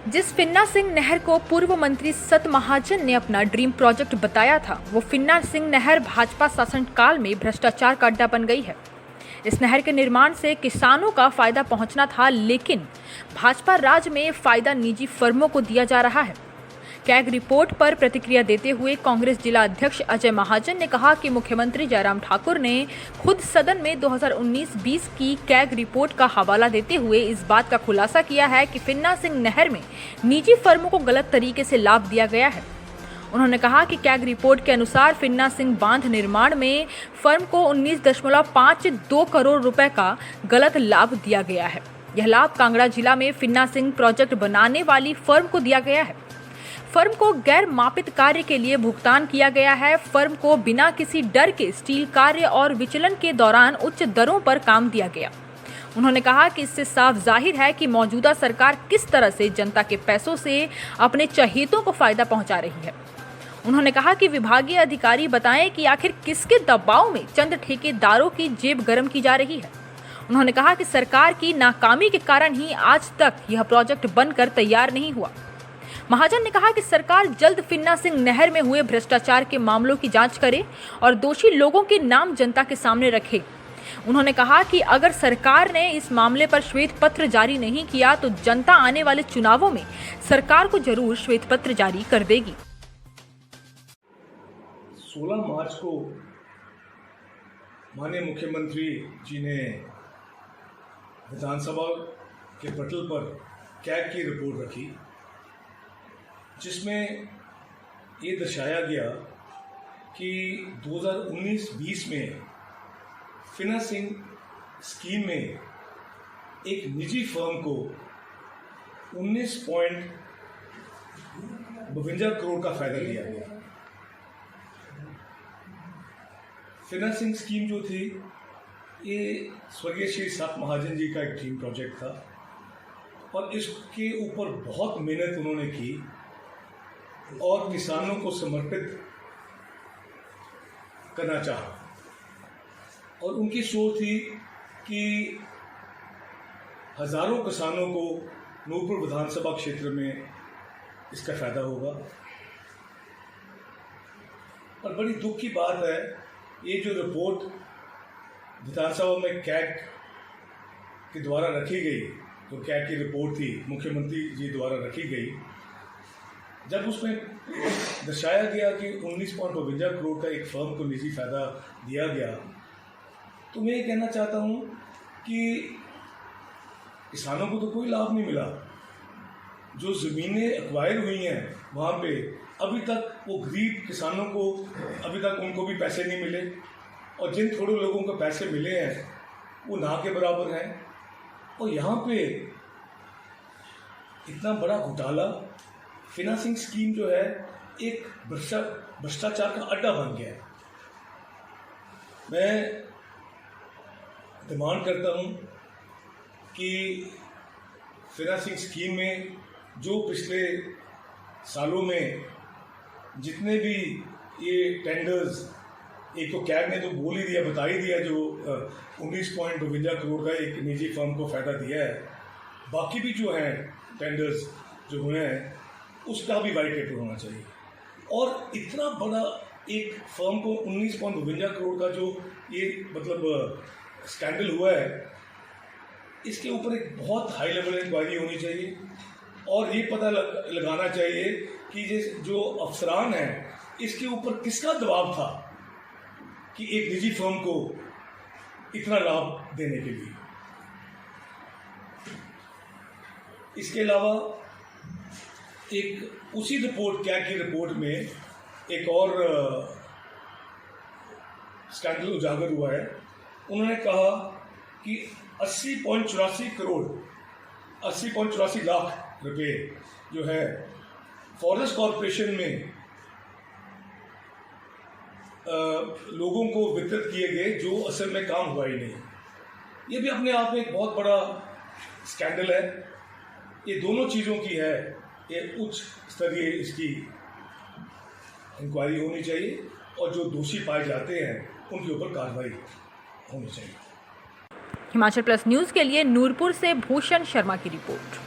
जिस फिन्ना सिंह नहर को पूर्व मंत्री सत महाजन ने अपना ड्रीम प्रोजेक्ट बताया था, वो फिन्ना सिंह नहर भाजपा शासनकाल में भ्रष्टाचार का अड्डा बन गई है। इस नहर के निर्माण से किसानों का फायदा पहुंचना था, लेकिन भाजपा राज में फायदा निजी फर्मों को दिया जा रहा है। कैग रिपोर्ट पर प्रतिक्रिया देते हुए कांग्रेस जिला अध्यक्ष अजय महाजन ने कहा कि मुख्यमंत्री जयराम ठाकुर ने खुद सदन में 2019-20 की कैग रिपोर्ट का हवाला देते हुए इस बात का खुलासा किया है कि फिन्ना सिंह नहर में निजी फर्मों को गलत तरीके से लाभ दिया गया है। उन्होंने कहा कि कैग रिपोर्ट के अनुसार फिन्ना सिंह बांध निर्माण में फर्म को 19.52 करोड़ रुपए का गलत लाभ दिया गया है। यह लाभ कांगड़ा जिला में फिन्ना सिंह प्रोजेक्ट बनाने वाली फर्म को दिया गया है। फर्म को गैर मापित कार्य के लिए भुगतान किया गया है। फर्म को बिना किसी डर के स्टील कार्य और विचलन के दौरान उच्च दरों पर काम दिया गया। उन्होंने कहा कि इससे साफ जाहिर है कि मौजूदा सरकार किस तरह से जनता के पैसों से अपने चहेतों को फायदा पहुंचा रही है। उन्होंने कहा कि विभागीय अधिकारी बताएं कि आखिर किसके दबाव में चंद ठेकेदारों की जेब गर्म की जा रही है। उन्होंने कहा कि सरकार की नाकामी के कारण ही आज तक यह प्रोजेक्ट बनकर तैयार नहीं हुआ। महाजन ने कहा कि सरकार जल्द फिन्ना सिंह नहर में हुए भ्रष्टाचार के मामलों की जांच करे और दोषी लोगों के नाम जनता के सामने रखे। उन्होंने कहा कि अगर सरकार ने इस मामले पर श्वेत पत्र जारी नहीं किया तो जनता आने वाले चुनावों में सरकार को जरूर श्वेत पत्र जारी कर देगी। 16 मार्च को माननीय मुख्यमंत्री जी ने विधानसभा के पटल पर कैग की रिपोर्ट रखी, जिसमें ये दर्शाया गया कि 2019-20 में फिन्ना सिंह स्कीम में एक निजी फर्म को 19.52 करोड़ का फायदा दिया गया। फिन्ना सिंह स्कीम जो थी, ये स्वर्गीय श्री सत महाजन जी का एक ड्रीम प्रोजेक्ट था और इसके ऊपर बहुत मेहनत उन्होंने की और किसानों को समर्पित करना चाहा और उनकी सोच थी कि हजारों किसानों को नूरपुर विधानसभा क्षेत्र में इसका फायदा होगा। और बड़ी दुख की बात है, ये जो रिपोर्ट विधानसभा में कैग के द्वारा रखी गई, जो कैग की रिपोर्ट थी मुख्यमंत्री जी द्वारा रखी गई, जब उसमें दर्शाया गया कि 19.52 करोड़ का एक फर्म को निजी फायदा दिया गया, तो मैं ये कहना चाहता हूँ कि किसानों को तो कोई लाभ नहीं मिला। जो ज़मीनें एक्वायर हुई हैं वहाँ पे अभी तक वो गरीब किसानों को अभी तक उनको भी पैसे नहीं मिले और जिन थोड़े लोगों को पैसे मिले हैं वो ना के बराबर हैं। और यहाँ पे इतना बड़ा घोटाला, फिन्ना सिंह स्कीम जो है एक भ्रष्टाचार का अड्डा बन गया है। मैं डिमांड करता हूँ कि फिन्ना सिंह स्कीम में जो पिछले सालों में जितने भी ये टेंडर्स, एक तो कैग ने तो बोल ही दिया, बता ही दिया, जो 19.52 करोड़ का एक निजी फर्म को फ़ायदा दिया है, बाकी भी जो हैं टेंडर्स जो हुए हैं उसका भी वाइट पेपर होना चाहिए। और इतना बड़ा एक फर्म को 19.52 करोड़ का जो ये मतलब स्कैंडल हुआ है, इसके ऊपर एक बहुत हाई लेवल इंक्वायरी होनी चाहिए और ये पता लगाना चाहिए कि जो अफसरान हैं इसके ऊपर किसका दबाव था कि एक निजी फर्म को इतना लाभ देने के लिए। इसके अलावा एक उसी रिपोर्ट, कैग की रिपोर्ट में एक और स्कैंडल उजागर हुआ है। उन्होंने कहा कि 80.84 लाख रुपए जो है फॉरेस्ट कॉरपोरेशन में लोगों को वितरित किए गए, जो असल में काम हुआ ही नहीं। ये भी अपने आप में एक बहुत बड़ा स्कैंडल है। ये दोनों चीज़ों की है, ये उच्च स्तरीय इसकी इंक्वायरी होनी चाहिए और जो दोषी पाए जाते हैं उनके ऊपर कार्रवाई होनी चाहिए। हिमाचल प्लस न्यूज़ के लिए नूरपुर से भूषण शर्मा की रिपोर्ट।